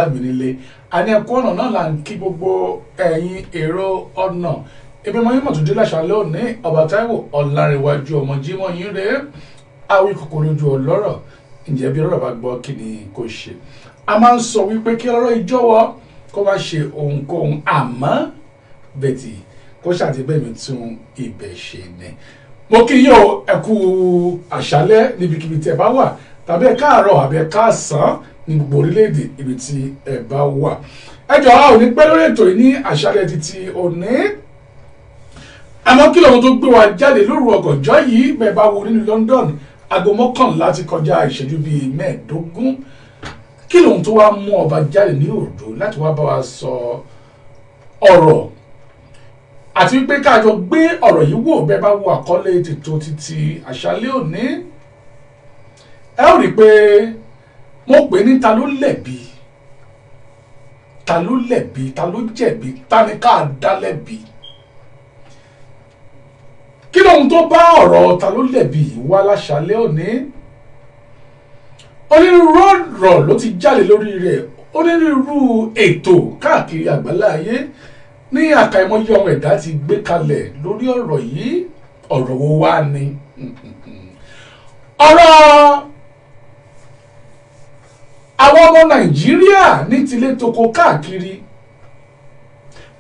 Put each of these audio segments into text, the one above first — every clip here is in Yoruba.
mi nílé àní ẹ̀kọ́ ọ̀nà náà là ń kí gbogbo ẹ̀yin èrò ọ̀nà ebi mọ́ yín mọ̀tòdé láṣálẹ́ òní ọba Táíwò Ọlárẹ̀wájú ọmọ Jímọ̀ yín rèé àwí kòkò lójú ọlọ́rọ̀ ǹjẹ́ bí ọlọ́rọ̀ bá gbọ́ kí ni kò ṣe a máa ń sọ wípé kí ọlọ́rọ̀ ìjọwọ́ kó má ṣe ohunkóhun àmọ́ bẹ̀tì kó ṣàtìgbẹ́mi tún ibẹ̀ ṣe ni mo kí yín o ẹ kú àṣálẹ́ níbikíbi tí ẹ bá wà tàbí ẹ káàárọ̀ àbí ẹ káàsán ní gbogbo orílẹ̀-èdè ibi tí ẹ bá wà ẹ jọ̀ọ́ a ò ní pẹ́ lórí ètò yìí ní àṣálẹ́ títí òní àmọ́ kí lóhun tó gbé wa jáde lóru ọ̀gànjọ́ yìí bẹ́ẹ̀ bá wo nínú London aago 11 ti kọjá ìṣẹ́jú bíi 15 kí lóhun tó wá mú ọba jáde ní òdo láti wá bá wa sọ ọ̀rọ̀ àti wípé káàjọ gbé ọ̀rọ̀ yìí wò bẹ́ẹ̀ bá wo àkọlé ètò títí àṣálẹ́ òní ẹ ó rí i pé mo pè ní ta ló lẹ̀bi ta ló lẹ̀bi ta ló jẹ̀bi ta ni ká dá lẹ́bi kí lóhun tó bá ọ̀rọ̀ ta ló lẹ̀bi wá láṣálẹ́ òní onírúurú ọ̀rọ̀ ló ti jáde lórí rẹ̀ onírúurú ètò káàkiri àgbáláyé ní àkàìmọye ọmọ ẹ̀dá ti gbé kalẹ̀ lórí ọ̀rọ̀ yìí ọ̀rọ̀ wo wá ni ọ̀rọ̀ àwọn ọmọ Nàìjíríà ní tilé toko káàkiri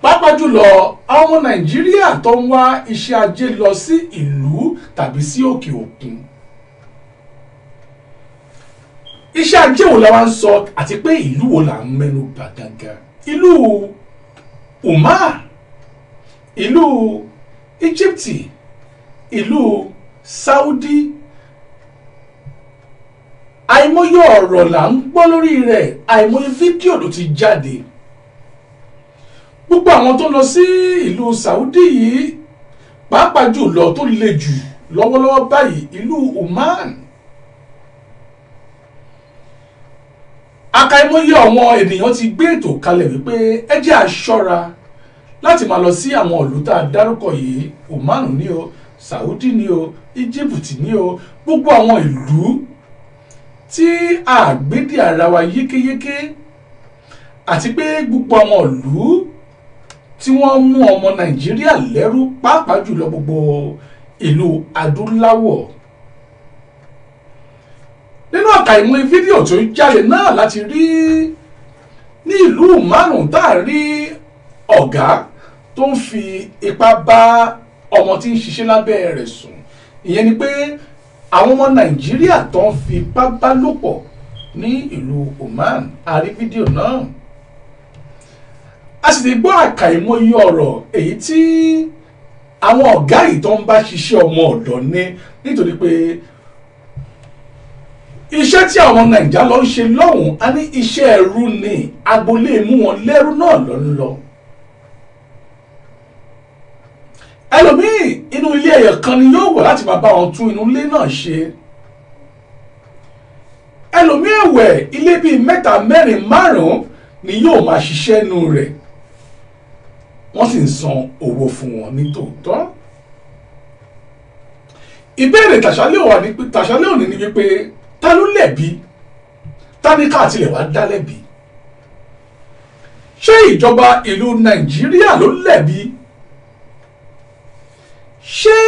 pàápàá jùlọ àwọn ọmọ Nàìjíríà tó ń wá iṣẹ́ ajé lọ sí ìlú tàbí sí òkè òkun iṣẹ́ ajé wo la wá ń sọ àti pé ìlú wo là ń mẹ́nu bà gangan ìlú Oman ìlú Egypt ìlú Saudi àìmọye ọ̀rọ̀ là ń gbọ́ lórí rẹ̀ àìmọye fídíò ló ti jáde gbogbo àwọn tó lọ sí ìlú Saudi yìí pàápàá jùlọ tó le jù lọ́wọ́lọ́wọ́ báyìí ìlú Oman àkàìmọye àwọn ènìyàn ti gbé ètò kalẹ̀ wípé ẹ jẹ́ a ṣọ́ra láti máa lọ sí àwọn ìlú tá a dárúkọ yìí Oman ní o Saudi ní o Egypt ní o gbogbo àwọn ìlú tí a gbédè ara wa yékéyéké àti pé gbogbo àwọn ìlú tí wọ́n mú ọmọ Nàìjíríà lẹ́rú pàápàá jùlọ gbogbo ìlú adúláwọ̀ nínú àkàìmọye fídíò tó jáde náà láti rí ní ìlú márùn tá a rí ọ̀gá tó ń fi ipá bá ọmọ tí ń ṣiṣẹ́ lábẹ́ rẹ̀ sùn ìyẹn ni pé àwọn ọmọ Nàìjíríà tó ń fi ipá bá lò pọ̀ ní ìlú Oman a rí fídíò náà a sì ti gbọ́ àkàìmọye ọ̀rọ̀ èyí tí àwọn ọ̀gá yìí tó ń bá ṣiṣẹ́ ọmọ ọ̀dọ̀ ní nítorí pé iṣẹ́ tí àwọn Nàìjíríà lọ ń ṣe lọ́hùn á ní iṣẹ́ ẹrú ni agboolé mú wọn lẹ́rú náà lọ ń lọ ẹlòmíì inú ilé ẹyọ kan ni yóò wọ̀ láti máa bá wọn tún inú ilé náà ṣe ẹlòmíì ẹ̀wẹ̀ ilé bíi 3, 4, 5 ni yóò máa ṣiṣẹ́ nù rẹ̀ wọ́n sì ń san owó fún wọn ní tòótọ́ ìbéèrè tàṣálẹ́ òní ni wípé ta ló lẹ̀bi ta ní ká tilẹ̀ wá dá lẹ́bi ṣé ìjọba ìlú Nàìjíríà ló lẹ̀bi ṣé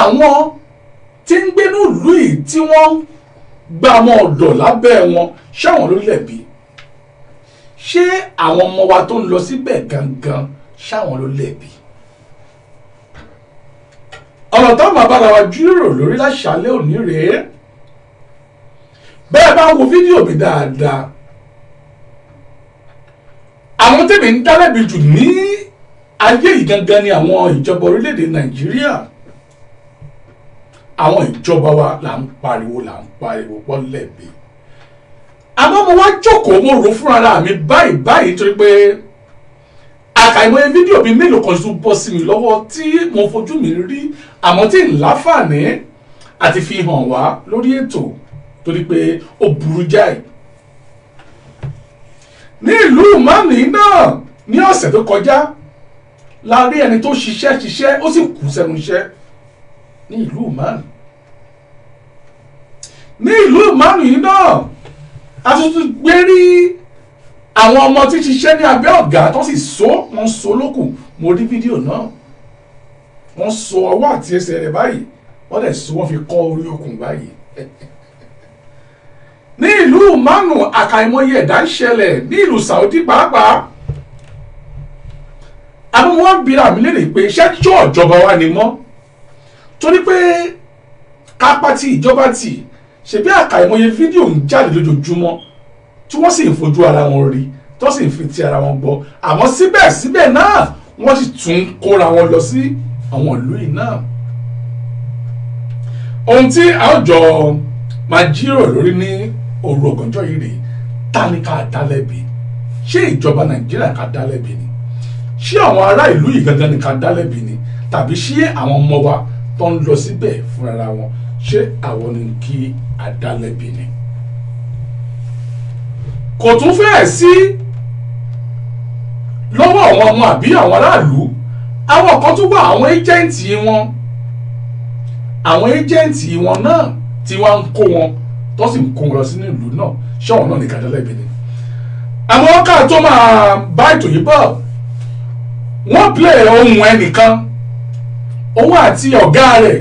àwọn tí ń gbénú ìlú yìí tí wọ́n gba ọmọ ọ̀dọ̀ lábẹ́ wọn ṣáwọn ló lẹ̀bi ṣé àwọn ọmọ wa tó ń lọ síbẹ̀ gangan ṣáwọn ló lẹ̀bi ọ̀rọ̀ táwọn bàbá wa jíròrò lórí láṣálẹ́ òní rèé bẹ́ẹ̀ bá ń wo fídíò mi dáadáa àwọn tèmi ń dá lẹ́bi jù ní ayé yìí gangan ni àwọn ìjọba orílẹ̀-èdè Nàìjíríà àwọn ìjọba wa là ń pariwo pọ́ lẹ́bi àmọ́ mo wá jókòó mo rò fún ara mi báyìí torí pé àkàìmọye fídíò bíi mélòó kan tún bọ́ sí mi lọ́wọ́ tí mo fojú mi rí àmọ́ tí ń láǹfààní àti fi hàn wá lórí ètò torí pé ó burú jáì ní ìlú Mani náà ní ọ̀sẹ̀ tó kọjá la rí ẹni tó ṣiṣẹ́ ó sì kú sẹ́nu iṣẹ́ ní ìlú Mani ní ìlú Mani náà a tún gbé rí àwọn ọmọ tí ṣiṣẹ́ ní abẹ́ ọ̀gá tó sì wọ́n so lókùn mo rí fídíò náà wọ́n so ọwọ́ àti ẹsẹ̀ rẹ̀ báyìí wọ́n dẹ̀ so wọ́n fi kọ́ orí okùn báyìí ní ìlú Manu àkàìmọye ẹ̀dá ń ṣẹlẹ̀ ní ìlú Saudi pàápàá àwọn wọn bira mi lérè pé iṣẹ́ tí ọ̀jọba wa ni mọ́ torí pé kápá tí ìjọba tì ṣebí àkàìmọye fídíò ń jáde lójoojúmọ́ tí wọ́n sì ń fojú ara wọn rí tó sì ń fi ti ara wọn gbọ́ àmọ́ síbẹ̀síbẹ̀ náà wọ́n sì tún kóra wọn lọ sí àwọn ìlú yìí náà. ohun tí a ó jọ máa jíròrò lórí ní òru ọ̀gànjọ́ yìí rèé ta ni ká dá lẹ́bi ṣé ìjọba Nàìjíríà ká dá lẹ́bi ni ṣé àwọn ará ìlú yìí gangan ni ká dá lẹ́bi ni tàbí ṣé àwọn ọmọ wa tó ń lọ síbẹ̀ fúnra wọn ṣé àwọn ni kí a dá lẹ́bi ni. kò tún fẹ́ẹ̀ sí lọ́wọ́ àwọn ọmọ àbí àwọn aráàlú àwọn kan tún wà àwọn éjẹ́ǹtì wọn náà tí wọ́n ń kó wọn tó sì ń kó wọn lọ sínú ìlú náà ṣọ́wọ́n náà ní ká dá lẹ́bi ni. àmọ́ ká tó máa bá ètò yìí bọ̀ wọ́n play ohun ẹnìkan òun àti ọ̀gá rẹ̀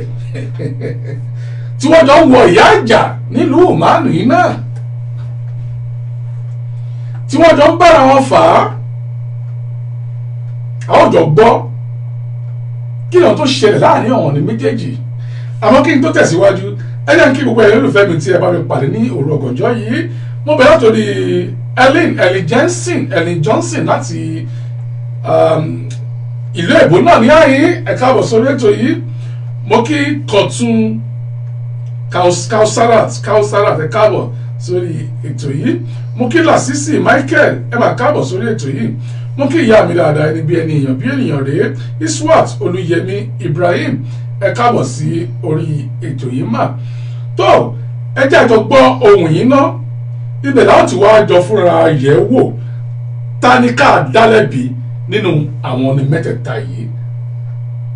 tí wọ́n jọ ń wọ ìyá àjà nílùú Manu yìí náà tí wọ́n jọ ń bára wọn fà á àwọn jọ gbọ́ kí lóun tó ṣẹlẹ̀ láàrin àwọn ní méjèèjì àmọ́ kí n tó tẹ̀síwájú ẹ jẹ́ kí gbogbo ẹ̀yin olùfẹ́ mi tí ẹ bá mi pàdé ní òru ọ̀gànjọ́ yìí mo bẹ̀rẹ̀ látòrí Ellen Johnson láti ìlú èbó náà ní àyín ẹ káàbọ̀ sórí ètò yìí mo kí Kọ̀tún Kausarat ẹ káàbọ̀ sórí ètò yìí mo kí Lásìsì Michael ẹ máa káàbọ̀ sórí ètò yìí mo kí ìyá mi dáadáa ẹni bí ènìyàn rèé Iswat Olúyẹmí Ibrahim ẹ káàbọ̀ sí orí ètò yìí mà tó ẹ jẹ́ àjọ gbọ́ ohun yìí ná ibẹ̀ láti wá jọ fúnra yẹ̀ wò ta ni ká dá lẹ́bi nínú àwọn ọ̀nì mẹ́tẹ̀ẹ̀ta yìí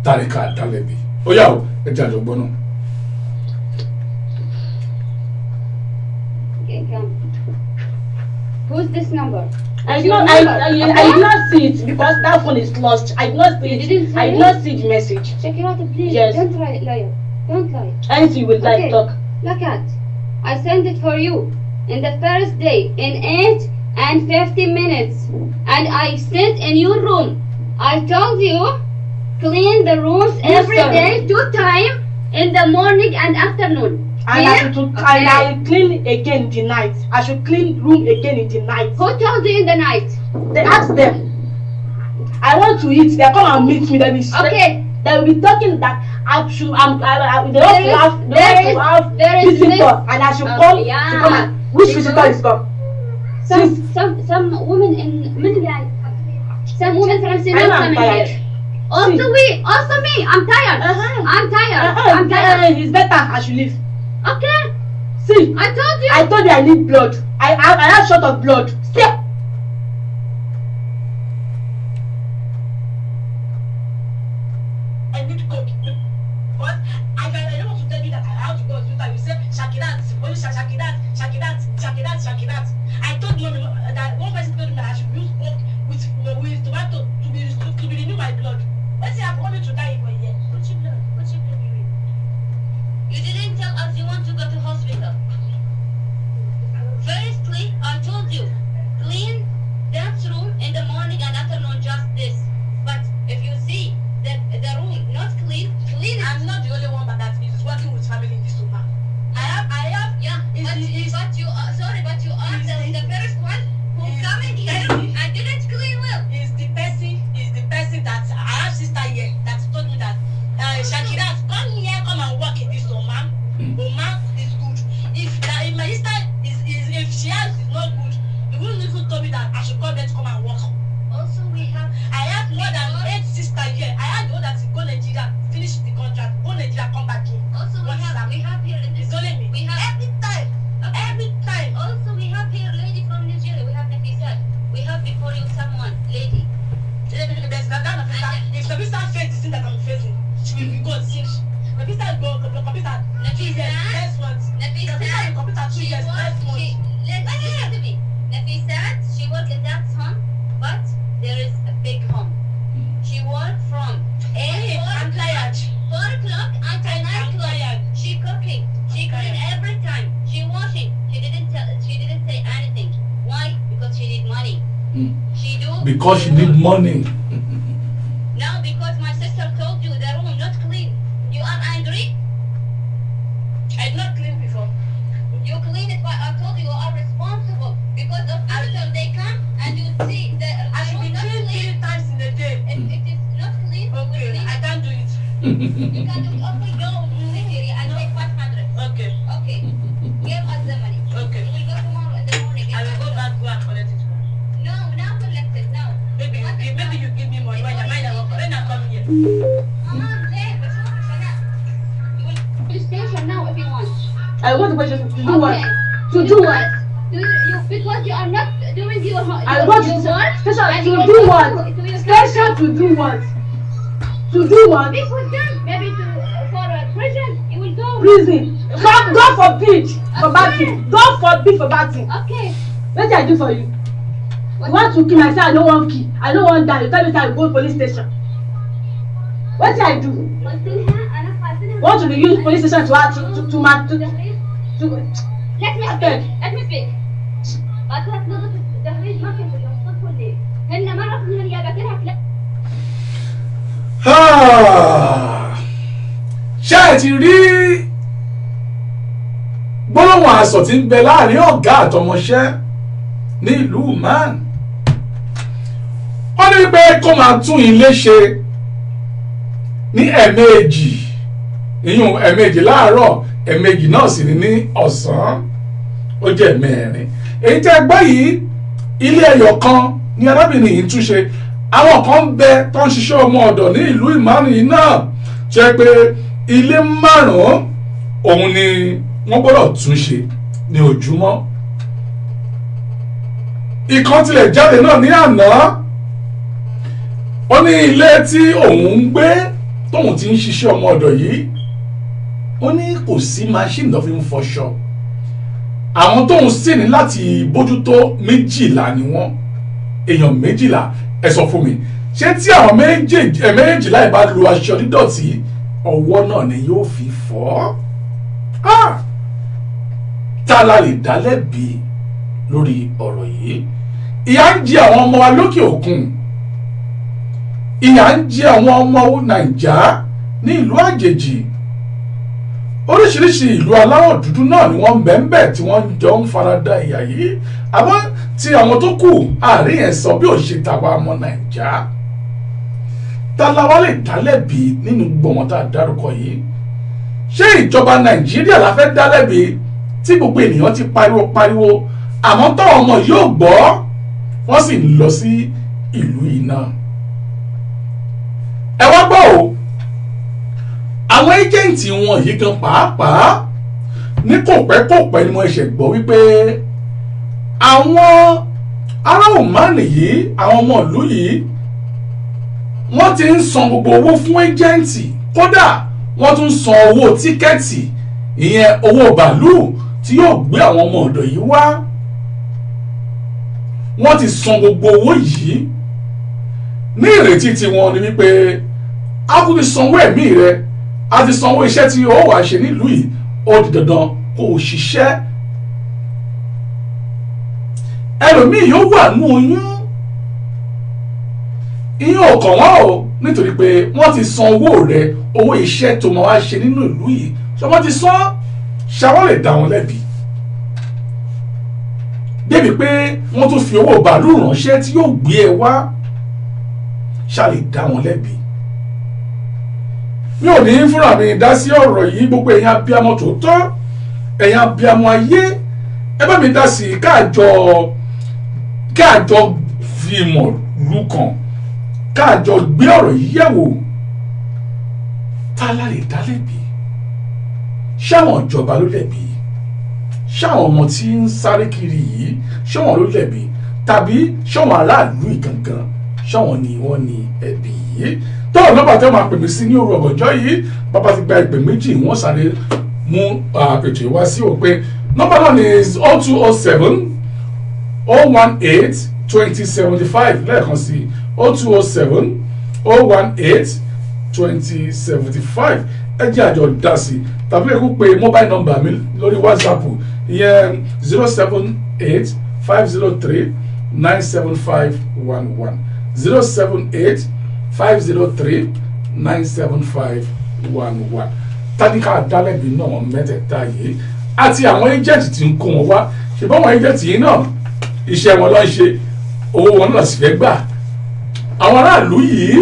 ta ni ká dá lẹ́bi ó yá o ẹ jẹ́ àjọ gbọ́ náà. Who's this number? I did not see it because that phone is lost. I did not see it. I did not see the message. Check it out, please. Yes. Don't lie. Don't lie. Anything you would like, talk. Look at. I sent it for you in the first day in 8 and 50 minutes, and I sent in your room. I told you clean the rooms every day 2 times in the morning and afternoon. And I clean again in the night. I should clean room again in the night. Who told you in the night? They asked them. I want to eat. They come and meet me. They will they will be talking that I should. They have visitor, and I should come. Yeah. To come and, which visitor is come? Some women in middle. Some women from Sinai coming here. Also me. I'm tired. I'm tired. It's better I should leave. Okay. See, I told you. I told you I need blood. I have short of blood. Step. I need to go. What? I don't want to tell you that I have to go to hospital. You say Shakirat, only Shakirat. I told you that one person told me that I should use pork with tomato to renew my blood. Let's say I'm coming to die for a year. What's your blood? You didn't tell us you want to go to hospital. Firstly, I told you, clean that room in the morning and afternoon, just this. But if you see that the room not clean it. I'm not the only one but that is working with family in this room. I have. Yeah, but you are the first one who come in here and didn't clean well. Is the person that I have sister here that told me that Shakirat, come and work in this room, ma'am. Ma'am is good. If my sister if she has is not good, you wouldn't even tell me that I should call them to come and work. Also, I have more than 8 sisters here. I had the one that go Nigeria, finish the contract, go Nigeria, come back here. Also, we have here in this. It's only me. We have every time. Also, we have here lady from Nigeria. We have Nafisa. We have before you someone lady. There's that if the sister faces the thing that I'm facing, she will be good. Nafisa go computer 2 years. Next month. Nafisa computer 2 years. Next month. Listen to me. Nafisa, she worked in that She do. Because she need money. Now because my sister told you the room not clean, you are angry? I did not clean before. You clean it, but I told you are responsible because of after they come and you see the I should be room not clean clean. 3 times in a day. If it is not clean, we Okay, clean I it. can't do it. You can do it. Okay, go security and take 500. Okay, Okay, give us the money. okay. We will go tomorrow in the morning. I will go back, go and collect it. No, now collect it now. Maybe you give me money when I come here. There, but you will police station now if you want. I want to question to do what? Okay. To do what? Because you are not doing your I want your to work. special and to you do want what? to your Special to do what? To do what? Speak with them. Maybe for prison. You will go. Prison. God forbid for bad Okay. thing. God forbid for bad thing. Okay. What did I do for you? You want to kill me? I say I don't want kill. I don't want die. You tell me I go police station. What did I do? Want to use police station to Let me Okay. speak. Let me speak. قطعت نقطة التهريج ما كان في الوسط كله. هن ما رفضوا هن جابت لها كلام. Ṣé ẹ ti rí gbólóhùn àsọ̀ tí ń bẹ láàrin ọ̀gá àtọmọṣẹ́ ní ìlú Man? Wọ́n ní pé kó máa tún ilé ṣe ní ẹ̀ẹ̀mejì, ìyún ẹ̀ẹ̀mejì láàárọ̀, ẹ̀ẹ̀mejì náà sì ní ọ̀sán, ó jẹ́ mẹ́rin. Èyí tẹ́ gbọ́ yìí, ilé ẹyọ kan ní arábìnrin yìí tún ṣe. Àwọn kan ń bẹ tó ń ṣiṣẹ́ ọmọ ọ̀dọ̀ ní ìlú Ìmánì yìí náà, jẹ́ pé ilé 5 òun ni wọ́n gbọ́dọ̀ tún ṣe ní ojúmọ́. Ìkan tilẹ̀ jáde náà ní àná, ó ní ilé tí òun ń gbé tóun ti ń ṣiṣẹ́ ọmọ ọ̀dọ̀ yìí, ó ní kò sí machine tó fi ń fọṣọ. Àwọn tóun sì ní láti bójútó 12 ni wọ́n, èèyàn 12. Ẹ sọ fún mi, ṣé tí àwọn méjìlá ìbá lu aṣọ dídọ̀tí, ọwọ́ náà ni yóò fi fọ̀? Ta la lè dá lẹ́bi lórí ọ̀rọ̀ yìí? Ìyà ń jẹ àwọn ọmọ wa lókè òkun, ìyà ń jẹ àwọn ọmọ Nàìjà ní ìlú àjèjì. Oríṣiríṣi ìlú aláwọ̀ dúdú náà ni wọ́n ń bẹ tí wọ́n jọ ń farada ìyà yìí. Àmọ́ tí àwọn tó kù àárín ẹ̀ sọ bí ò ṣe tàwa ọmọ Nàìjà. Ta la wá lè dá lẹ́bi nínú gbọ̀ngàn tá a dárúkọ yìí? Ṣé ìjọba Nàìjíríà la fẹ́ dá lẹ́bi tí gbogbo ènìyàn ti pariwo àmọ́ táwọn ọmọ yóò gbọ́ wọ́n sì ń lọ sí ìlú yìí náà? Ẹ wá gbọ́ o, àwọn ẹ́jẹ̀ǹtì wọn yìí gan pàápàá ní kòpẹ́kòpẹ́ ni mo ṣe gbọ́ wípé àwọn ará Oman yìí, àwọn ọmọ ìlú yìí, wọ́n ti ń san gbogbo owó fún ẹ́jẹ̀ǹtì, kódà wọ́n tún san owó tíkẹ́ẹ̀tì, ìyẹn owó bàálù tí yóò gbé àwọn ọmọ ọ̀dọ̀ yìí wá. Wọ́n ti san gbogbo owó yìí ní ìrètí tiwọn ni wípé a kò ti sanwó ẹ̀mí rẹ, a ti sanwó iṣẹ́ tí ó wà ṣe nílùú yìí, ó di dandan kó o ṣiṣẹ́. Ẹlòmíì yóò wà nú oyún, ìyẹn ò kàn wọ́n o, nítorí pé wọ́n ti san owó rẹ, owó iṣẹ́ tó máa wá ṣe nínú ìlú yìí, ṣé wọ́n ti san? Ṣáwọ́ lè dá wọn lẹ́bi débi pé wọ́n tún fi owó bàálù ránṣẹ́ tí yóò gbé ẹ wá, ṣá lè dá wọn lẹ́bi? Mi ò ní fúnra mi dá sí ọ̀rọ̀ yìí, gbogbo ẹ̀yin abiyamọ tòótọ́, ẹ̀yin abiyamọ ayé, ẹ bá mi dá sí káàjọ fi ìmọ̀ lùkàn, káàjọ gbé ọ̀rọ̀ yìí yẹ̀wò. Ta la lè dá lẹ́bi? Ṣáwọn ìjọba ló lẹ́bi? Ṣáwọn ọmọ tí ń sáré kiri yìí, ṣáwọn ló lẹ́bi? Tàbí ṣáwọn aráàlú ìgangan, ṣáwọn ni wọ́n ní ẹ̀bi yìí? Tọ́wọ́ nọ́mbà tẹ́ máa pè mí sí ní òru ọ̀gànjọ́ yìí, bàbá ti gba ìpè méjì, wọ́n sáré mú ètò ìwá sí òpin. Nọ́mbà náà ni 0207 018 2075 lẹ́ẹ̀kan sí 0207 018 2075. Ẹ jẹ́ àjọ dá sí, tàbí ẹ kú pé mobile number mi lórí WhatsApp, ìyẹn 078 503 97511 078 503 97511. Tádíkà dálẹ́bi náà wọn mẹ́tẹ̀ẹ̀ta yìí àti àwọn agent tí ń kó wọn wá ṣùgbọ́n àwọn agent yìí náà iṣẹ́ wọn ló ń ṣe owó wọn náà sì fẹ́ gbà. Àwọn aráàlú yìí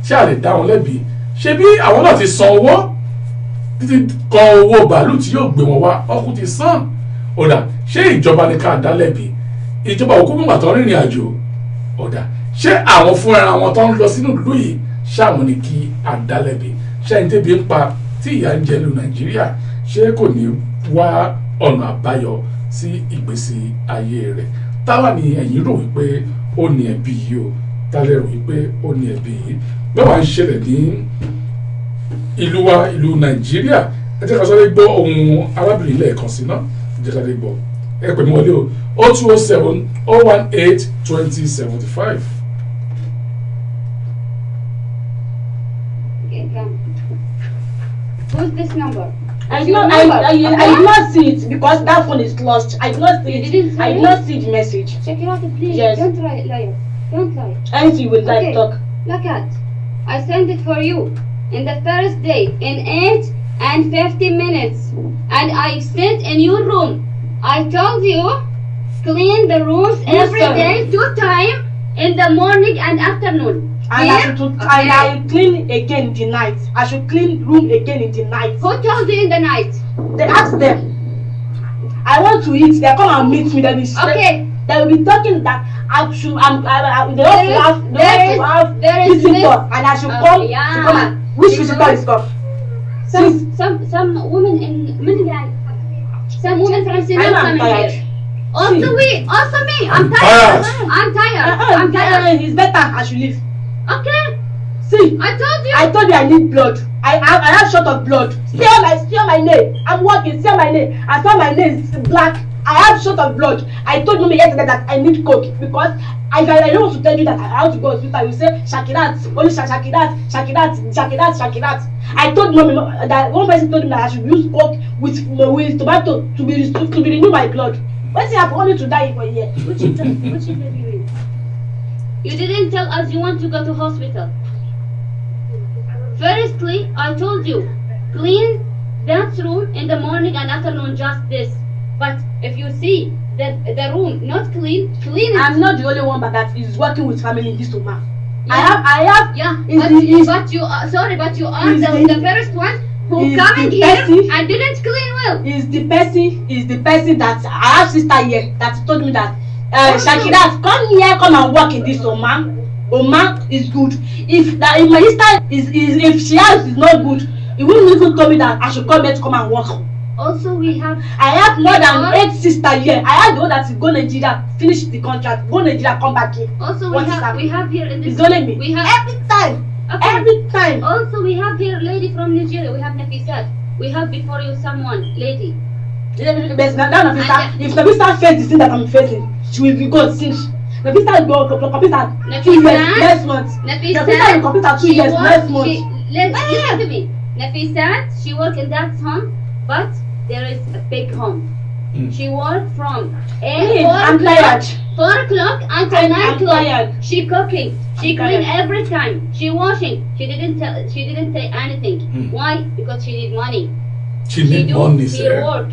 ṣé a lè dá wọn lẹ́bi ṣé bí àwọn náà ti san owó títí kan owó bàálù tí yóò gbé wọn wá ọkùn ti san. Ọ̀dà ṣé ìjọba ní ká dá lẹ́bi ìjọba òkú mímọ̀ tó rìnrìn àjò ọ̀dà ṣé àwọn fúnra wọn tó ń lọ sínú ìlú yìí ṣáwọn ni kí a dá lẹ́bi ṣé ẹni tẹ́bi ń pa tí ìyà ń jẹ lu Nàìjíríà ṣé kò ní wá ọ̀nà àbáyọ sí ìgbésí ayé rẹ̀ táwa ni ẹ̀yin rò wípé ó ní ẹ̀bi yìí o tálẹ̀ rò wípé ó ní ẹ̀bi yìí bẹ́ẹ̀ wá ń ṣẹlẹ̀ ní ìlú wa ìlú Nàìjíríà ẹ jẹ́ ká sáré gbọ́ ohun arábìnrin lẹ́ẹ̀kan sí náà ẹ jẹ́ ká sáré gbọ́ ẹ pè mí wọlé o 0207 018 2075. Okay, come. Who's this number? I did not see it because that phone is lost. I did not see You it. didn't see I did it? not see the message. Check it out, please. Yes. Don't lie, liar. Don't lie. Anything you would like Okay. talk. Look at. I sent it for you in the first day in 8 and 50 minutes. And I sent in your room. I told you clean the rooms every Listen. day 2 times in the morning and afternoon. And Here? I clean again in the night. I should clean room again in the night. Who told you in the night? They ask them. I want to eat. They come and meet me. They will Okay. They will be talking that I should. They want to have. They there want to there have is visitor, this- and I should Oh, come. yeah. To come and, which Because- visitor is come? Some women in some women from Sinop I am coming tired. here. Also See. me, also me. I'm tired. tired. I'm tired. I'm tired. It's better I should leave. Okay, See, I told you. I told you I need blood. I have short of blood. See my nail. I'm working. See my nail. I saw my nail is black. I have short of blood. I told you yesterday that I need coke because I don't want to tell you that I have to go to hospital. You say Shakirat, only Shakirat. I told mommy that one person told me that I should use coke with tomato to be renew my blood. What's it happen? Only to die for a year. What you tell me? You didn't tell us you want to go to hospital. Firstly, I told you clean that room in the morning and afternoon, just this. But if you see that the room not clean, clean it. I'm not the only one but that is working with family in this woman. Yeah. I have. Yeah, Is but, the- but you are sorry, but you are Is the the- first one who is coming the here person- and didn't clean well. Is the person that I have sister here that told me that Shakirat, come here, come and work in this Oman. Oman is good. If my sister if she has is not good, he wouldn't even tell me that I should come here to come and work. Also, we have I have more than Because- 8 sisters here. I have the one that is go Nigeria, finish the contract, go Nigeria, come back here. also What is that? we have here in this It's only me. we have Every time. okay. Every time. Also, we have here lady from Nigeria. We have Nafisat. We have before you someone lady. There's that Nafisa. If Nafisa face the thing that I'm facing, she will be gone since. Nafisa go complete her 2 years Nafisa? next month. Nafisa will complete her 2 she years work- next month. Listen to me. Nafisat, she work in that home, but there is a big home. Mm. She work from Please, I'm tired. 4 o'clock until I'm 9 o'clock. tired. She cooking. She I'm clean tired. every time. She washing. She didn't say anything. Mm. Why? Because she need money. She need do money, her sir. work.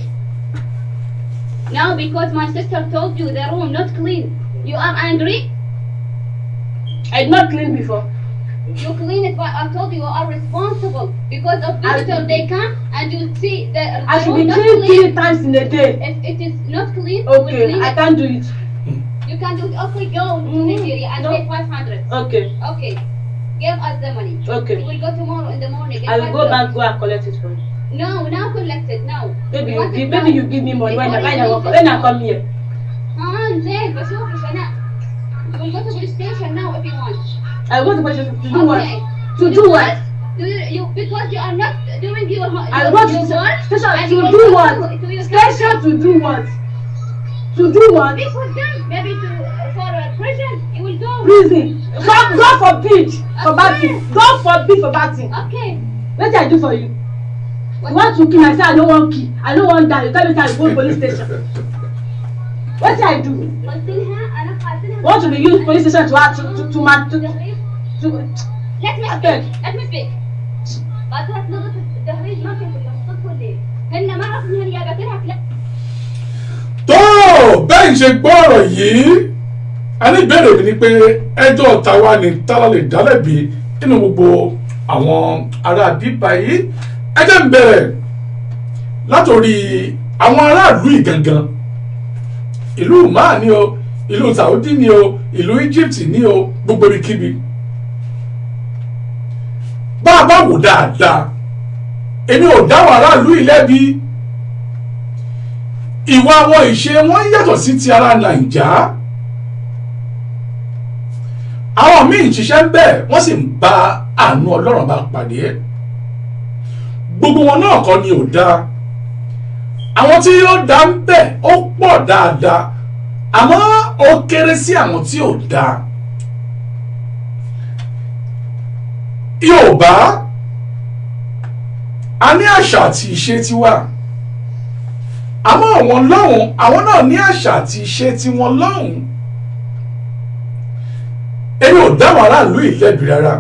Now because my sister told you the room not clean, you are angry? I did not clean before. You clean it, but I told you are responsible because of visitor they come and you see the I should room be not cleaning clean. 3 times in a day. If it is not clean, we will Okay, clean I it. can't do it. You can do it. Okay, go to Mm, Nigeria and no. pay 500. Okay, Okay, give us the money. We okay. will go tomorrow in the morning. I will go back, go and collect it from you. No, now collect it now. Maybe We you want it give, now. maybe you give me money when Before you leave when I this come here. زين بشوفك انا. We'll go to police station now if you want. I go to police station to do what? Okay. To do what? Because you are not doing your I go to your work. station and to you do go what? to your Station to do what? To do what? Be put down. Maybe for prison. You will go. Prison. God forbid for bad thing. God forbid for bad thing. Okay. What did I do for you? You want to kill me? I say I don't want kill. I don't want die. You tell me say I go police station. What did I do? قلت لها انا قاتلها want to be used police station to Let me speak. قطعت لغة التهريج ما كان بالصدفة ليه؟ هن ما عرفوا إن هي جابتلها كلام. tó bẹ́ẹ̀ ṣe gbọ́ ọ̀rọ̀ yìí a ní ìbéèrè mi ni pé ẹjọ́ tàwa ni tálá lè dálẹ́bi nínú gbogbo àwọn ará bíbá yìí ẹjẹ́ ń bẹ̀rẹ̀ látòrí àwọn aráàlú ìgangan ìlú máà ní o ìlú Saudi ní o ìlú Egypt ní o gbogbo ibikíbi bá a bá wò dáadáa èmi ò dáwọn aráàlú ìlẹ́bi ìwà wọn ìṣe wọn yàtọ̀ sí ti ara Nàìjà àwọn míì ń ṣiṣẹ́ ń bẹ̀ wọ́n sì ń bá àánú Ọlọ́run bá pàdé gbogbo wọn náà kọ́ ni ò dáa àwọn tí ó dá ń bẹ̀ ó pọ̀ dáadáa àmọ́ ó kéré sí àwọn tí ò dáa Yorùbá a ní àṣà àti ìṣe tiwa àmọ́ àwọn lọ́hùn àwọn náà ní àṣà àti ìṣe tiwọn lọ́hùn èmi ò dáwọn aráàlú ìlẹ́bi rárá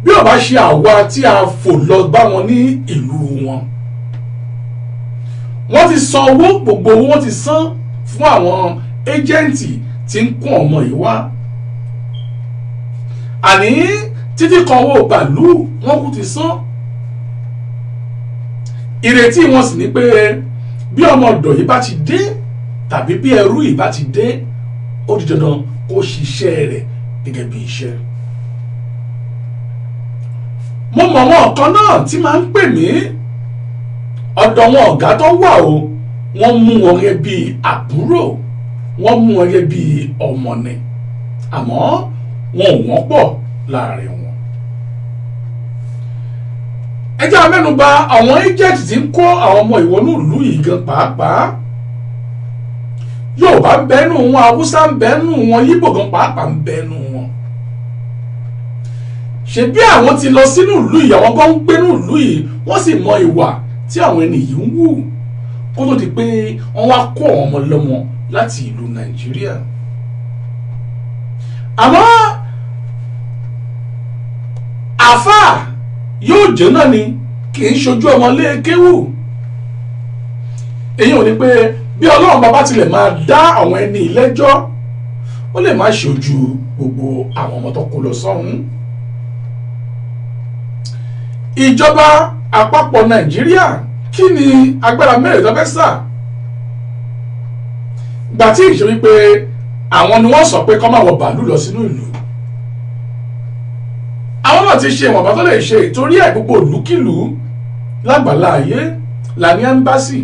bí ó bá ṣe àwa tí a fò lọ bá wọn ní ìlú wọn wọ́n ti san owó gbogbo owó wọ́n ti san fún àwọn éjẹ́ǹtì tí ń kún ọmọ yìí wá àní títí kan owó bàálù wọ́n kú ti san ìrètí wọn sì ní pé bí ọmọ ọ̀dọ̀ yìí bá ti dé tàbí bí ẹrú yìí bá ti dé ó di dandan kó ṣiṣẹ́ rẹ̀ gẹ́gẹ́ bí iṣẹ́. mo mọ̀ wọn kan náà tí máa ń pè mí ọ̀dọ̀ wọn ọ̀gá tó wà o wọ́n mú wọn gẹ́gẹ́ bí àbúrò wọ́n mú wọn gẹ́gẹ́ bí ọmọ ni àmọ́ wọn ò wọ́n pọ̀ láàrin wọn. ẹ jẹ́ á mẹ́nubà àwọn agent tí ń kó àwọn ọmọ ìwọ̀nú ìlú yìí gan pàápàá Yorùbá ń bẹ́nu wọn Haúsá ń bẹ́nu wọn Yíbò gan pàápàá ń bẹ́nu wọn ṣebí àwọn ti lọ sínú ìlú yìí àwọn gan ń gbénú ìlú yìí wọ́n sì mọ ìwà tí àwọn ẹni yìí ń wù kó tó di pé wọ́n wá kó àwọn ọmọ lọ́mọ láti ìlú Nàìjíríà àmọ́ àfáà yóò jẹ́ náà ni kì í ṣojú ọmọlé kéwù èyí ò ní pé bí Ọlọ́run bàbá tilẹ̀ máa dá àwọn ẹni lẹ́jọ́ ó lè má ṣojú gbogbo àwọn ọmọ tó kó lọ sọ́hún ìjọba àpapọ̀ Nàìjíríà kí ni agbára mẹ́rin tó fẹ́ sà gbà tí ìṣe wípé àwọn ni wọ́n sọ pé kọ́ máa wọ bàálù lọ sínú ìlú àwọn náà ti ṣe ìwọ̀nba tó lè ṣe ìtorí ẹ̀ gbogbo ìlúkìlú lágbàlá ayé là ní ẹ́mbásì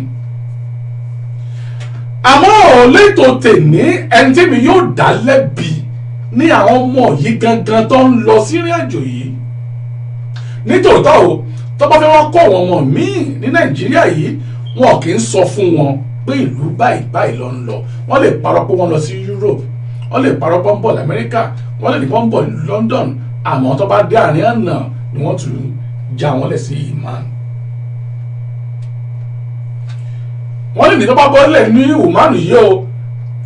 àmọ́ létò tèní ẹni tẹ́mi yóò dá lẹ́bi ní àwọn ọmọ yìí gangan tó ń lọ sí ìrìn àjò yìí nítòótọ́ o tó bá fẹ́ wọ́n kọ́ àwọn ọmọ míì ní Nàìjíríà yìí wọn kì í sọ fún wọn pé ìlú báyìí báyìí ló ń lọ wọ́n lè parọ́ pé wọ́n lọ sí Europe wọ́n lè parọ́ pé wọ́n bọ̀ lamẹ́ríkà wọ́n lè ní wọ́n bọ̀ London àmọ́ tó bá dé àárín àná ni wọ́n tún já wọn lẹ̀ sí imán wọ́n lè ní tó bá bọ́lẹ̀ ní ìwòmánu yìí o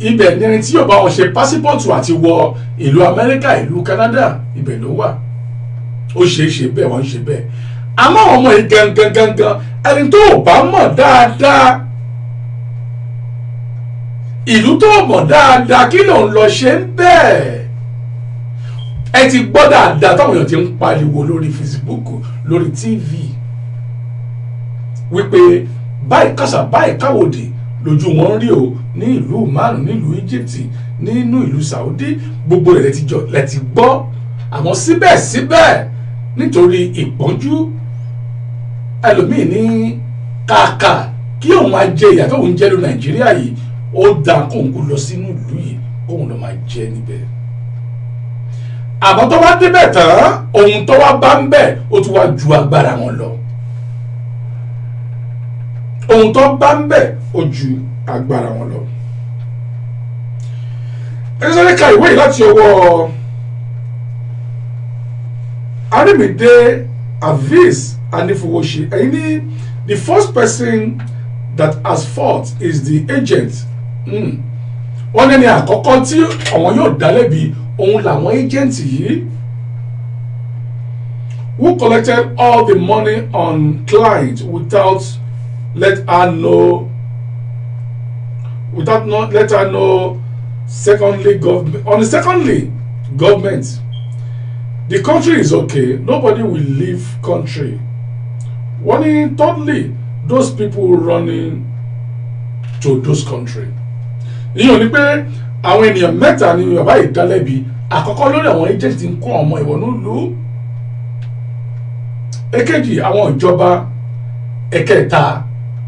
ibẹ̀ ní ẹni tí yóò bá wọn ṣe pásípọ̀tù àti wọ ìlú Amẹ́ríkà ìlú Canada ibẹ̀ ló wà ó ṣeé ṣe bẹ́ẹ̀ wọ́n ń ṣe bẹ́ẹ̀ àmọ́ àwọn ọmọ yìí gangan ẹni tó bá mọ̀ dáadáa ìlú tó mọ̀ dáadáa kí ló ń lọ ṣe ń bẹ́ẹ̀ ẹ ti gbọ́ dáadáa táwọn èèyàn ti ń pariwo lórí Facebook lórí TV wípé báyìí kàṣà báyìí káwòdì lójú wọn rí o ní ìlú márùn nílùú Egypt nínú ìlú Saudi gbogbo rẹ̀ lẹ ti gbọ́ àmọ́ síbẹ̀síbẹ̀ nítorí ìpọ́njú ẹlòmíì ní kàkà kí òun máa jẹ ìyà tóun jẹ lórí Nàìjíríà yìí ó dá kóun kó lọ sínú ìlú yìí kóun lọ máa jẹ níbẹ̀ àmọ́ tó wá débẹ̀ tán ohun tó wá bá ń bẹ̀ ó tún wá ju agbára wọn lọ ohun tó bá ń bẹ̀ ó ju agbára wọn lọ. ẹ sáré ka ìwé yìí láti ọwọ́ Arimide Aviz Anifowoṣe ẹ̀yin ní the first person that has fought is the agent wọ́n ní ẹni àkọ́kọ́ tí àwọn yóò dá lẹ́bi òun làwọn agent yìí who collected all the money on client without let her know secondly government the country is okay, nobody will leave country. One in thirdly, those people running to those country. Ìyẹn ni pé àwọn ènìyàn mẹ́ta ni bàbá ìdálẹ́bi àkọ́kọ́ lórí àwọn agent tí ń kó ọmọ ìwọ̀nú ìlú. Èkejì àwọn ìjọba, ẹ̀kẹta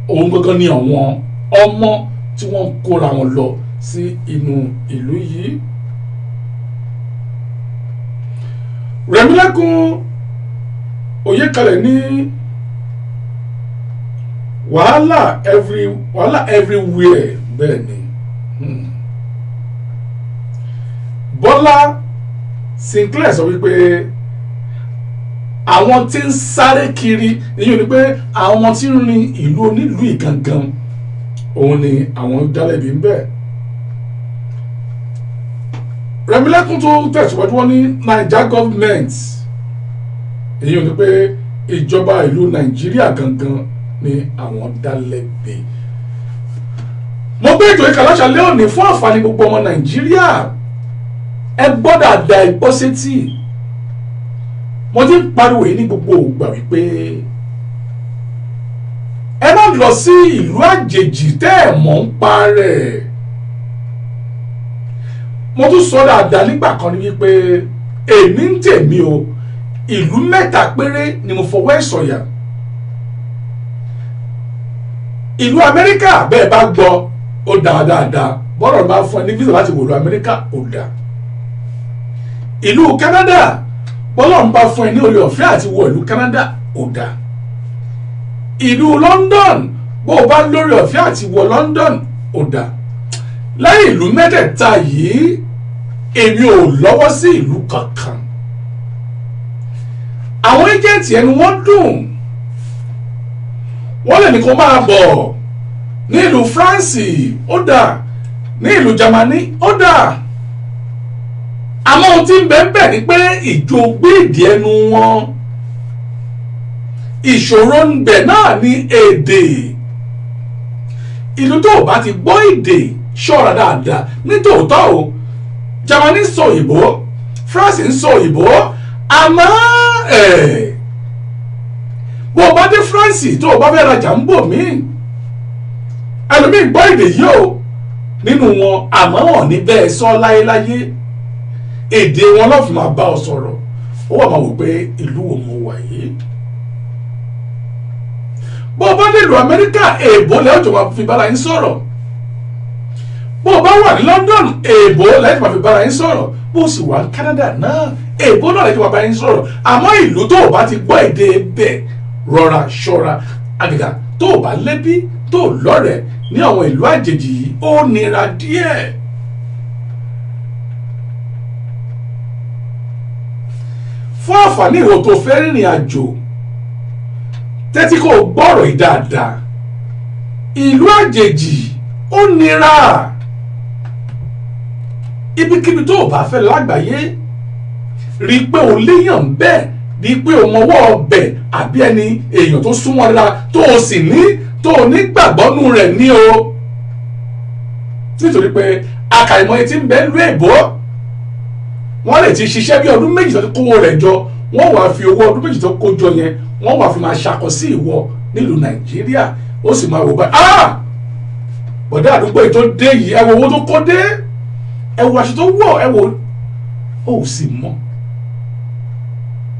òun gangan ni àwọn ọmọ tí wọ́n kóra wọn lọ sí inú ìlú yìí. Rẹ̀mílẹ́kún Oyèkálẹ̀ ní wàhálà everywhere bẹ́ẹ̀ ni. Bọ́lá Sinclair sọ wípé àwọn tí ń sáré kiri èyí ni pé àwọn tí ń rin ìlú onílùú ìgangan òun ni àwọn dálẹ́bi ń bẹ. Rẹ̀mílẹ́kún tó tẹ̀síwájú wọn ní Naija government èyí ni pé ìjọba ìlú Nàìjíríà gangan ni àwọn dálẹ́bi. Mo gbé ètò ìkàlàṣà lónìí fún àǹfààní gbogbo ọmọ Nàìjíríà ẹ gbọ́dọ̀ àdá ìgbọ́sétì. Mo ti ń pariwo yìí ní gbogbo ògbà wípé ẹ má lọ sí ìlú àjèjì tẹ́ ẹ̀ mọ̀ ń pa rẹ̀. Mo tún sọ dáadáa nígbà kan ní wípé èmi ń tèmi o ìlú mẹ́ta péré ni mo fọwọ́ ẹ̀ sọ̀yà. Ìlú Amẹ́ríkà bẹ́ẹ̀ bá gbọ́ ó dáadáa bọ́rọ̀ bá fún ẹ ní visa láti wọ̀lú Amẹ́ríkà ó dáa. Ìlú Canada bọ́lọ̀ ń bá fún ẹ ní oore ọ̀fẹ́ àti wọ ìlú Canada ó dáa. Ìlú London bó o bá lórí ọ̀fẹ́ àti wọ London ó dáa. Lẹ́yìn ìlú mẹ́tẹ̀ẹ̀ta yìí èmi ò lọ́wọ́ sí ìlú kankan. Àwọn ẹ́jẹ̀ǹtì ẹnu wọ́n dùn wọ́n lè ní kó máa bọ̀ ní ìlú France ó dáa, ní ìlú Germany ó dáa. Àmọ́ ohun tí ń bẹ ni pé ìjó gbé ìdí ẹnu wọn. Ìṣòro ń bẹ náà ní èdè. Ìlú tó bá ti gbọ́ èdè ṣọ́ra dáadáa nítòótọ́ o. Germany sọ òyìnbó, France ń sọ òyìnbó, àmọ́ bó o bá dé France tó o bá fẹ́ rajà ń bò míì. Ẹlòmíì gbọ́ èdè yìí o nínú wọn àmọ́ wọn ní bẹ́ẹ̀ sọ láyéláyé. Èdè wọn ló fi máa bá ọ sọ̀rọ̀ ó wà máa wò pé ìlú wo mo wà yìí. Bó o bá nílùú Amẹ́ríkà èèbó lẹ́yìn tó máa fi bára yín sọ̀rọ̀. Bó o bá wà ní London èèbó lẹ́yìn tó máa fi bára yín sọ̀rọ̀. Bó o sì wà ní Canada náà èèbó náà lẹ́yìn tó máa bá yín sọ̀rọ̀. Àmọ́ ìlú tó o bá ti gbọ́ èdè bẹ̀ rọra ṣọ́ra àgàgà tó o bá lẹ́bí tó o lọ́rẹ̀ẹ́ ní àwọn ìlú àjèjì yìí ó nira díẹ̀. Fún àǹfààní ìwọ tó fẹ́ rìnrìn àjò tẹ́tí kò gbọ́rọ̀ yìí dáadáa. Ìlú àjèjì ó nira. Ibikíbi tó o bá fẹ́ lágbàáyé rí i pé o léèyàn bẹ́ẹ̀ rí i pé o mọwọ́ ọbẹ̀ àbí ẹni èèyàn tó súnmọ́ dáadáa tó o sì ní gbàgbọ́nú rẹ̀ ní o. Nítorí pé akàìmọye tí ń bẹ lú èbó wọ́n lè ti ṣiṣẹ́ bí ọdún méjì tó kówó rẹ̀ jọ wọ́n wàá fi owó ọdún méjì tó kó jọ yẹn wọ́n wàá fi máa ṣàkọ sí ìwọ nílùú Nàìjíríà ó sì máa wò báyìí bọ̀dá àdúgbò yìí tó dé yìí ẹ wo owó tó kó dé ẹ wo aṣọ tó wọ̀ ẹ wo ó sì mọ̀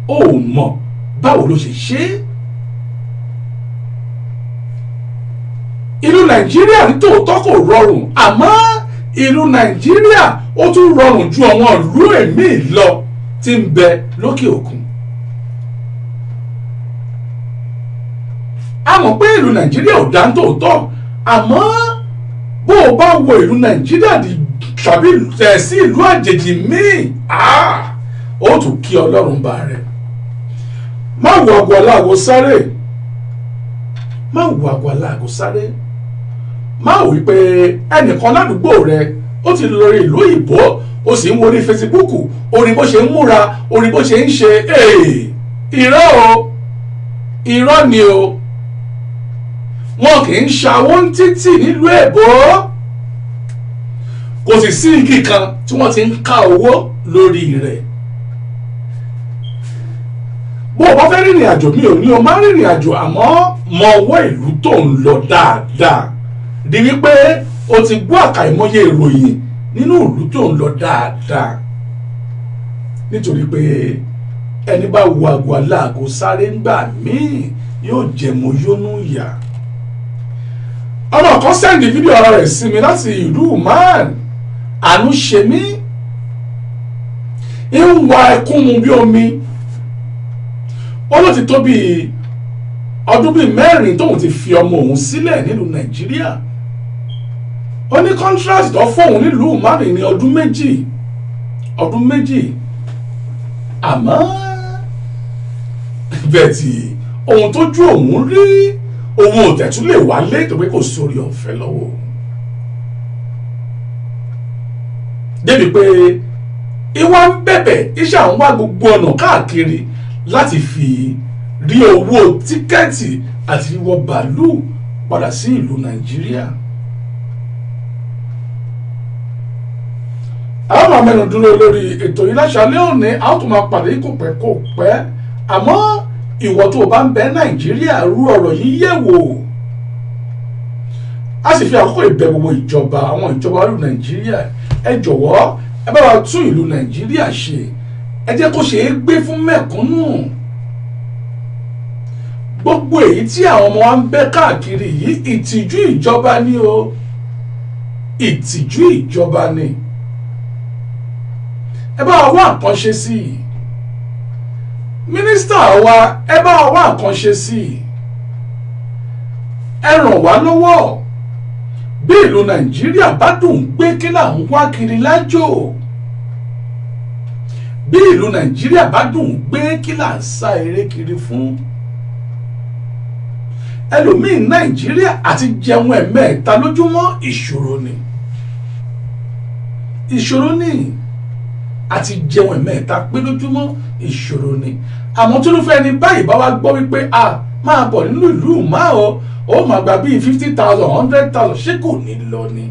ó mọ̀ báwo ló ṣe ṣe. Ìlú Nàìjíríà ní tòótọ́ kò rọrùn àmọ́ ìlú Nàìjíríà ó tún rọrùn ju àwọn ìlú èmi lọ tí ń bẹ lókè òkun. A mọ̀ pé ìlú Nàìjíríà ò dá tòótọ́ àmọ́ bó o bá wo ìlú Nàìjíríà tàbí sí ìlú àjèjì míì ó tún kí Ọlọ́run bá rẹ̀. Má wo àgọ́ aláàgọ́ sáré má wo àgọ́ aláàgọ́ sáré má wò wípé ẹnìkan ládùúgbò rẹ ó ti lọ ìlú òyìnbó ó sì ń wo ní Facebook orí bó ṣe ń múra orí bó ṣe ń ṣe irọ́ ni o wọn kì í ṣàwọn títì nílùú èbó kò sì sí igi kan tí wọ́n ti ń ká owó lórí rẹ̀ bó o bá fẹ́ rìnrìn àjò mi ò ní o máa rìnrìn àjò àmọ́ mọ ọwọ́ ìlú tó ń lọ dáadáa di wípé o ti gbọ́ àkàìmọye ìròyìn nínú ìlú tó ń lọ dáadáa nítorí pé ẹni bá wo àgọ́ aláàgọ́ sáré ńgbà míì yóò jẹmọ yónú ìyà ọmọ kan sẹ́ndì fídíò ara rẹ̀ sí mi láti ìlú man àánú ṣe mí ń wa ẹkún mu bí omi ó ló ti tó bí ọdún bíi 4 tóun ti fi ọmọ òun sílẹ̀ nílùú Nàìjíríà ó ní contract tó fóun nílùú márùn ní ọdún méjì àmọ́ bẹ́ẹ̀ tí ohun tójú òun rí òun ò tẹ̀tún lè wálé tó pé kò sórí ọ̀fẹ́ lọ́wọ́ débi pé ìwà ń bẹ̀bẹ̀ iṣẹ́ àwọn wá gbogbo ọ̀nà káàkiri láti fi rí owó tíkẹ́ẹ̀tì àti wọ bàálù padà sí ìlú Nàìjíríà. àwọn máa mẹ́nu dúró lórí ètò yìí láṣálẹ́ òní a ó tún máa pàdé kò pẹ́ àmọ́ ìwọ tó o bá ń bẹ Nàìjíríà rú ọ̀rọ̀ yìí yẹ̀ wò a sì fi àkókò ìbẹ̀ gbogbo ìjọba àwọn ìjọba ìlú Nàìjíríà ẹ jọ̀wọ́ ẹ bá wa tún ìlú Nàìjíríà ṣe ẹ jẹ́ kó ṣe é gbé fún mẹ̀kúnnù gbogbo èyí tí àwọn ọmọ wa ń bẹ káàkiri yìí ìtìjú ìjọba ni o ìtìjú ìjọba ni ẹ bá wa wá nǹkan ṣe sí i mínísítà wa ẹ bá wa wá nǹkan ṣe sí i ẹ ràn wá lọ́wọ́ bí ìlú Nàìjíríà bá dùn gbé kí là ń wá kiri lájò bí ìlú Nàìjíríà bá dùn gbé kí là ń sá eré kiri fún ẹlòmíín Nàìjíríà àti jẹun ẹ̀mẹ́ta lójúmọ́ ìṣòro ni àti jẹun ẹ̀mẹ́ta pé lójúmọ́ ìṣòro ni àmọ́ tó ló fẹ́ ni báyìí bá wá gbọ́ wípé máa bọ̀ nínú ìlú máa ó máa gba bíi 50,000 100,000 ṣé kò ní lọ ni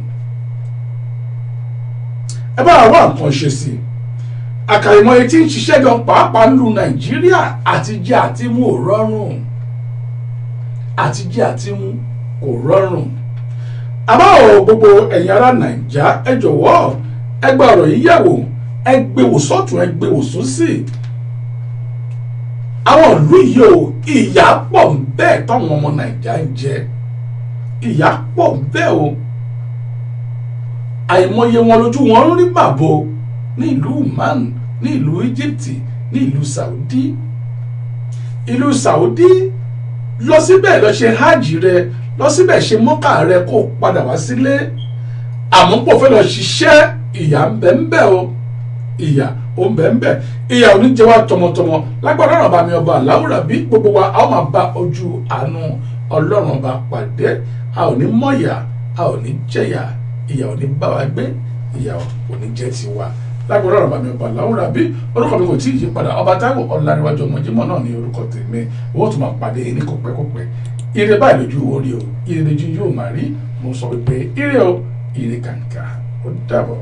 ẹ bá wá nǹkan ṣe sí àkàìmọye tí ń ṣiṣẹ́ gan pàápàá nílùú Nàìjíríà àtijẹ àtimú ò rọrùn àtijẹ àtimú kò rọrùn àmọ́ gbogbo ẹ̀yin ará Nàìjà ẹ jọ̀wọ́ ẹ gba ọ̀rọ̀ yìí yẹ̀wò ẹ gbé wò sọ́tún ẹ gbé wò sósì àwọn ìlú yìí o ìyà pọ̀ bẹ́ẹ̀ táwọn ọmọ Nàìjà ń jẹ ìyà pọ̀ bẹ́ẹ̀ o àìmọye wọn lójú wọn rí màbo ní ìlú Man ní ìlú Egypt ní ìlú Saudi lọ síbẹ̀ lọ ṣe hajj rẹ lọ síbẹ̀ ṣe mọ́kà rẹ kó padà wá sílé àmọ́ pò fẹ́ lọ ṣiṣẹ́ ìyà ń bẹ ń bẹ o ìyà ó ń bẹ ń bẹ ìyà ò ní jẹ wá tọmọtọmọ lágbára ọ̀rọ̀ bá mi ọba aláwùrà bí gbogbo wa a ó máa bá ojú àánú Ọlọ́run ọba pàdé a ò ní mọ̀yà a ò ní jẹ̀yà ìyà ò ní bá wa gbé ìyà ò ní jẹ́ tiwa lágbára ọ̀rọ̀ bá mi ọba aláwùrà bí orúkọ mi kò tí ì yí padà ọba Táíwò Ọláníwájú Ọmọjímọ̀ náà ní orúkọ tèmi owó tó máa pàdé ní kòpẹ́kòpẹ́ ire báyìí lójú orí o ire lójú yóò máa rí mo sọ wípé ire o ire kàǹkà ó dàbọ̀.